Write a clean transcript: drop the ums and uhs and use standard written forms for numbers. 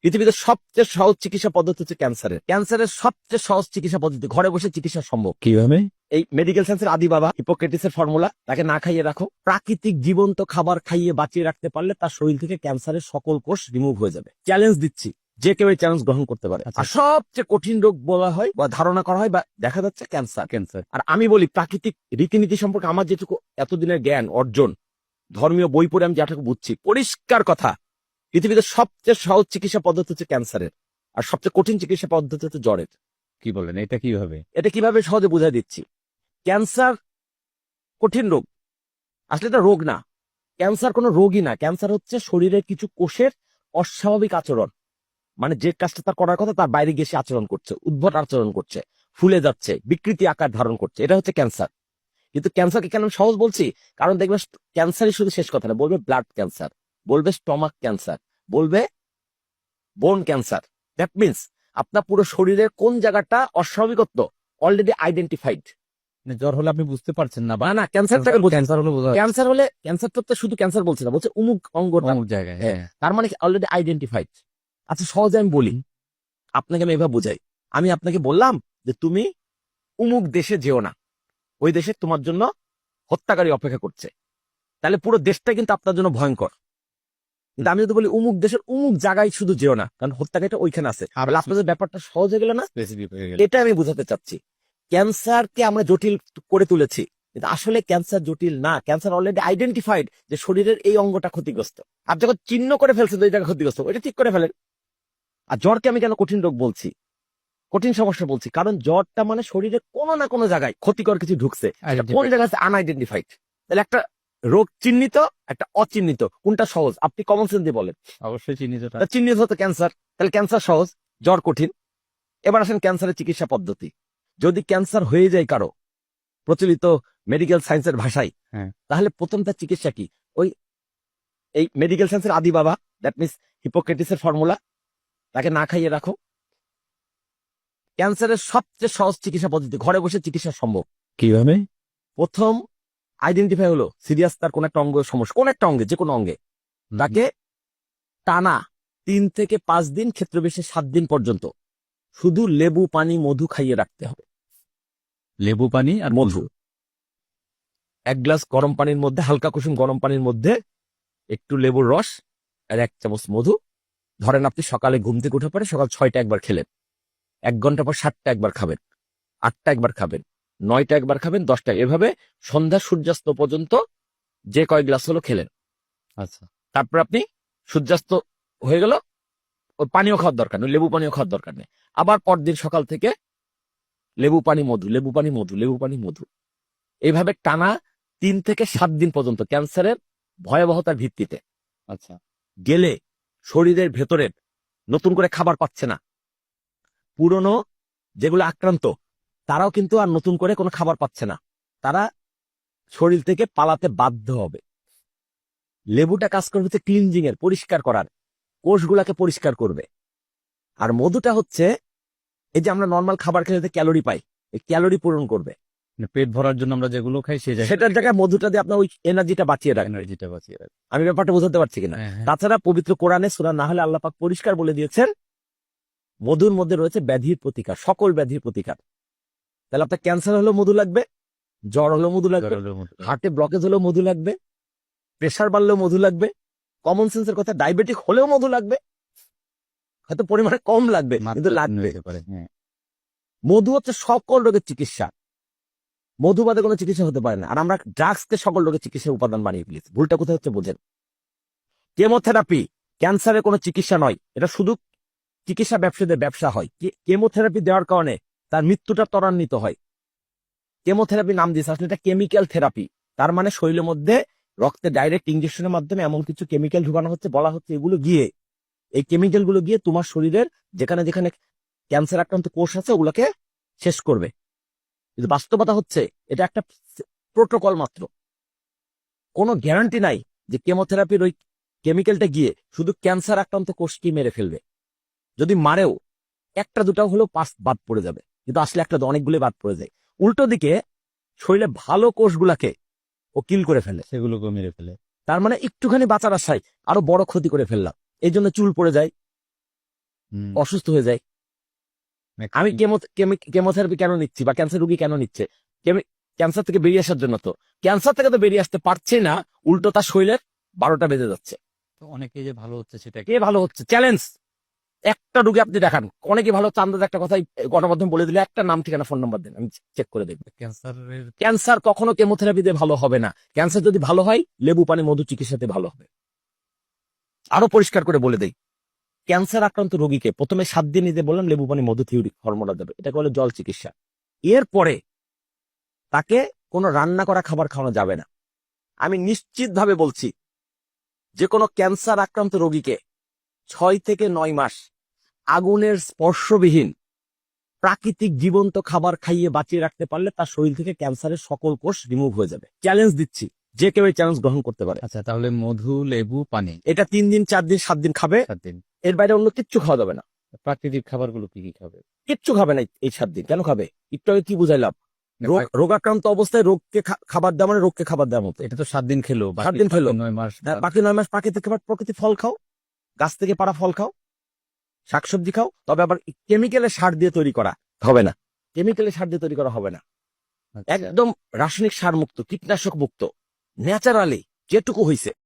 পৃথিবীতে সবচেয়ে সহজ চিকিৎসা পদ্ধতি হচ্ছে ক্যান্সারের সবচেয়ে সহজ চিকিৎসা পদ্ধতি ঘরে বসে চিকিৎসা সম্ভব। কিভাবে? এই মেডিকেল সায়েন্সের আদি বাবা হিপোক্রেটিসের ফর্মুলা, তাকে না খাইয়ে রাখো, প্রাকৃতিক জীবন্ত খাবার খাইয়ে বাঁচিয়ে রাখতে পারলে তার শরীর থেকে ক্যান্সারের সকল কোষ রিমুভ হয়ে যাবে। চ্যালেঞ্জ দিচ্ছি, যে কেউ এই চ্যালেঞ্জ গ্রহণ করতে পারে। আর সবচেয়ে কঠিন রোগ বলা হয় বা ধারণা করা হয় বা দেখা যাচ্ছে ক্যান্সার। আর আমি বলি প্রাকৃতিক রীতিনীতি সম্পর্কে আমার যেটুকু এতদিনের জ্ঞান অর্জন, ধর্মীয় বই পড়ে আমি যেটুকু বুঝছি, পরিষ্কার কথা, পৃথিবীতে সবচেয়ে সহজ চিকিৎসা পদ্ধতি হচ্ছে ক্যান্সারের, আর সবচেয়ে কঠিন চিকিৎসা পদ্ধতি হচ্ছে জ্বরের। কি বলেন, এটা কিভাবে? এটা কিভাবে সহজে বুঝাই দিচ্ছি। ক্যান্সার কঠিন রোগ, আসলে এটা রোগ না। ক্যান্সার কোনো রোগই না, ক্যান্সার হচ্ছে শরীরের কিছু কোষের অস্বাভাবিক আচরণ। মানে যে কাজটা তার করার কথা তার বাইরে গিয়ে সে আচরণ করছে, উদ্ভট আচরণ করছে, ফুলে যাচ্ছে, বিকৃতি আকার ধারণ করছে, এটা হচ্ছে ক্যান্সার। কিন্তু ক্যান্সারকে কেন সহজ বলছি, কারণ দেখবে ক্যান্সারই শুধু শেষ কথা না, বলবে ব্লাড ক্যান্সার, বলবে স্টমাক ক্যান্সার, বলবে বোন ক্যান্সার। দ্যাট মিনস আপনার পুরো শরীরের কোন জায়গাটা অস্বাভাবিকত্ব অলরেডি আইডেন্টিফাইড। জ্বর হলে আপনি বুঝতে পারছেন না, না ক্যান্সারটাকে ক্যান্সার হলে বোঝা ক্যান্সার তো শুধু ক্যান্সার বলছে না, বলছে অমুক অঙ্গ অমুক জায়গায়। হ্যাঁ, তার মানে অলরেডি আইডেন্টিফাইড। আচ্ছা সহজে আমি বলি আপনাকে, আমি এভাবে বুঝাই। আমি আপনাকে বললাম যে তুমি অমুক দেশে যেও না, ওই দেশে তোমার জন্য হত্যাকারী অপেক্ষা করছে, তাহলে পুরো দেশটা কিন্তু আপনার জন্য ভয়ঙ্কর। কিন্তু আমি যদি বলি অমুক দেশের অমুক জায়গায় শুধু যেও না, কারণ হত্যাকারীটা ওইখানে আছে, আপনাদের ব্যাপারটা সহজ হয়ে গেল না? স্পেসিফিক হয়ে গেল। এটা আমি বুঝাতে চাচ্ছি। ক্যান্সারকে আমরা জটিল করে তুলেছি, কিন্তু আসলে ক্যান্সার জটিল না। ক্যান্সার অলরেডি আইডেন্টিফাইড যে শরীরের এই অঙ্গটা ক্ষতিগ্রস্ত। আর যখন চিহ্ন করে ফেলছে এই জায়গা ক্ষতিগ্রস্ত, ওইটা ঠিক করে ফেলেন। আর জ্বরকে আমি কেন কঠিন রোগ বলছি, কঠিন সমস্যা বলছি, কারণ জ্বরটা মানে শরীরে কোনো না কোনো জায়গায় ক্ষতিকর কিছু ঢুকছে, কোন জায়গায় আনআইডেন্টিফাইড। তাহলে একটা রোগ চিহ্নিত, একটা অচিহ্নিত, কোনটা সহজ? আপনি কমন সেন্স দিয়ে বলেন। অবশ্যই চিহ্নিতটা। চিহ্নিত হতো ক্যান্সার, তাহলে ক্যান্সার সহজ, জ্বর কঠিন। এবার আসেন ক্যান্সারের চিকিৎসা পদ্ধতি। যদি ক্যান্সার হয়ে যায় কারো প্রচলিত মেডিকেল সায়েন্সের ভাষায়, তাহলে প্রথম তার চিকিৎসা কি? ওই এই মেডিকেল সায়েন্সের আদি বাবা, দ্যাট মিনস হিপোক্রেটিসের ফর্মুলা, তাকে না খাইয়ে রাখো। ক্যান্সারের সবচেয়ে সহজ চিকিৎসা পদ্ধতি ঘরে বসে চিকিৎসা সম্ভব। কিভাবে? প্রথম আইডেন্টিফাই হলো সিরিয়াস তার কোন একটা অঙ্গ সমস্যা, কোন একটা অঙ্গে, যে কোনো অঙ্গে, তাকে টানা 3 থেকে 5 দিন, ক্ষেত্র বিশেষে 7 দিন পর্যন্ত শুধু লেবু পানি মধু খাইয়ে রাখতে হবে। লেবু পানি আর মধু, 1 গ্লাস গরম পানির মধ্যে, হালকা কুসুম গরম পানির মধ্যে একটু লেবুর রস আর 1 চামচ মধু। ধরেন আপনি সকালে ঘুম থেকে উঠে পরে সকাল 6টা একবার খেলেন, 1 ঘন্টা পর 7টা একবার খাবেন, 8টা একবার খাবেন, 9টা একবার খাবেন, 10টা, এভাবে সন্ধ্যা সূর্যাস্ত পর্যন্ত যে কয় গ্লাস হলো খেলেন। আচ্ছা, তারপর আপনি সূর্যাস্ত হয়ে গেল, ওই পানিও খাওয়ার দরকার নেই, লেবু পানিও খাওয়ার দরকার নেই। আবার পরদিন সকাল থেকে লেবু পানি মধু, লেবু পানি মধু, লেবু পানি মধু, এইভাবে টানা 3 থেকে 7 দিন পর্যন্ত ক্যান্সারের ভয়াবহতার ভিত্তিতে। আচ্ছা, গেলে শরীরের ভেতরের নতুন করে খাবার পাচ্ছে না, পুরনো যেগুলো আক্রান্ত তারাও কিন্তু আর নতুন করে কোনো খাবার পাচ্ছে না, তারা শরীর থেকে পালাতে বাধ্য হবে। লেবুটা কাজ করবে হচ্ছে ক্লিনজিং এর, পরিষ্কার করার, কোষগুলাকে পরিষ্কার করবে। আর মধুটা হচ্ছে এই যে আমরা নর্মাল খাবার খেলে ক্যালোরি পাই, এই ক্যালোরি পূরণ করবে। পেট ভরার জন্য আমরা যেগুলো খাই সেটার জায়গায় মধুটা দিয়ে আপনার ওই এনার্জিটা বাঁচিয়ে রাখেন। আমি ব্যাপারটা বোঝাতে পারছি কিনা? তাছাড়া পবিত্র কোরআনে সূরা নাহলে আল্লাহ পাক পরিষ্কার বলে দিয়েছেন মধুর মধ্যে রয়েছে ব্যাধির প্রতিকার, সকল ব্যাধির প্রতিকার। তাহলে আপনার ক্যান্সার হলেও মধু লাগবে, জ্বর হলেও মধু লাগবে, হার্টে ব্লকেজ হলেও মধু লাগবে, প্রেশার বাড়লেও মধু লাগবে, কমন সেন্সের কথা ডায়াবেটিক হলেও মধু লাগবে, হয়তো পরিমাণে কম লাগবে কিন্তু লাগবে। মধু হচ্ছে সকল রোগের চিকিৎসা, মধু বাদে কোনো চিকিৎসা হতে পারে না। আর আমরা ড্রাগসকে সকল রোগের চিকিৎসার উপাদান বানিয়ে ফেলেছি। ভুলটা কোথায় হচ্ছে বোঝেন। কেমোথেরাপি ক্যান্সারের কোনো চিকিৎসা নয়, এটা শুধু চিকিৎসা ব্যবসায়ীদের ব্যবসা হয়। কেমোথেরাপি দেওয়ার কারণে তার মৃত্যুটা ত্বরান্বিত হয়। কেমোথেরাপি নাম দিয়েছে, আসলে এটা কেমিক্যাল থেরাপি। তার মানে শরীরের মধ্যে রক্তে ডাইরেক্ট ইনজেকশনের মাধ্যমে এমন কিছু কেমিক্যাল ঢুকানো হচ্ছে, বলা হচ্ছে এগুলো গিয়ে, এই কেমিক্যাল গুলো গিয়ে তোমার শরীরের যেখানে যেখানে ক্যান্সার আক্রান্ত কোষ আছে ওগুলোকে শেষ করবে। কিন্তু বাস্তবতা হচ্ছে এটা একটা প্রোটোকল মাত্র, কোনো গ্যারান্টি নাই যে কেমোথেরাপির ওই কেমিক্যালটা গিয়ে শুধু ক্যান্সার আক্রান্ত কোষকে মেরে ফেলবে। যদি মারেও একটা দুটাও হলেও বাদ পড়ে যাবে, কিন্তু আসলে একটা অনেকগুলো বাদ পড়ে যায়। উল্টো দিকে শরীরে ভালো কোষগুলাকে ও কিল করে ফেলে, সেগুলোকে মেরে ফেলে। তার মানে একটুখানি বাঁচার আশায় আরো বড় ক্ষতি করে ফেললাম। এই জন্য চুল পড়ে যায়, হুম। অসুস্থ হয়ে যায়। আমি কেমোথেরাপি কেন নিচ্ছি বা ক্যান্সার রোগী কেন নিচ্ছে? ক্যান্সার থেকে বেরিয়ে আসার জন্য। তো ক্যান্সার থেকে তো বেরিয়ে আসতে পারছে না, উল্টো তার শরীরের 12টা বেজে যাচ্ছে। তো অনেকেই যে ভালো হচ্ছে সেটা কে ভালো হচ্ছে? চ্যালেঞ্জ। একটা রোগী আপনি দেখান, অনেকে ভালো হচ্ছে, আন্দাজ একটা কথাই গণমাধ্যম বলে দিলে, একটা নাম ঠিকানা ফোন নাম্বার দেন, আমি চেক করে দেখবো। ক্যান্সারের ক্যান্সার কখনো কেমোথেরাপি দিয়ে ভালো হবে না। ক্যান্সার যদি ভালো হয়, লেবু পানি মধু চিকিৎসাতে ভালো হবে। আরো পরিষ্কার করে বলে দেই, ক্যান্সার আক্রান্ত রোগীকে প্রথমে 7 দিন নিতে বললাম লেবু পানি মধু থিওরি ফর্মুলা দেবে, এটাকে বলে জল চিকিৎসা। এরপরে তাকে কোনো রান্না করা খাবার খাওয়ানো যাবে না। আমি নিশ্চিতভাবে বলছি, যে কোনো ক্যান্সার আক্রান্ত রোগীকে 6 থেকে 9 মাস আগুনের স্পর্শবিহীন প্রাকৃতিক জীবন্ত খাবার খাইয়ে বাঁচিয়ে রাখতে পারলে তার শরীর থেকে ক্যান্সারের সকল কোষ রিমুভ হয়ে যাবে। চ্যালেঞ্জ দিচ্ছি, যে কেউ এই চ্যালেঞ্জ গ্রহণ করতে পারে। আচ্ছা, তাহলে মধু, লেবু, পানি এটা 3 দিন 4 দিন 7 দিন খাবে, 7 দিন। এর বাইরে অন্য কিচ্ছু খাওয়া যাবে না। প্রাকৃতিক খাবারগুলো কি কি খাবে? কিচ্ছু খাবে না এই 7 দিন। কেন খাবে? একটু আগে কি বুঝাইলাম, রোগাক্রান্ত অবস্থায় রোগকে খাবার দেওয়া মানে রোগকে খাবার দেওয়ার মতো। এটা তো 7 দিন খেলো, 7 দিন খেলো, 9 মাস। বাকি 9 মাস প্রাকৃতিক খাবার, প্রকৃতির ফল খাও, গাছ থেকে পাড়া ফল খাও, শাকসবজি খাও। তবে আবার কেমিক্যালের সার দিয়ে তৈরি করা হবে না। কেমিক্যালের সার দিয়ে তৈরি করা হবে না। আচ্ছা। একদম রাসায়নিক সার মুক্ত, কীটনাশক মুক্ত, ন্যাচারালি যেটুকু হইছে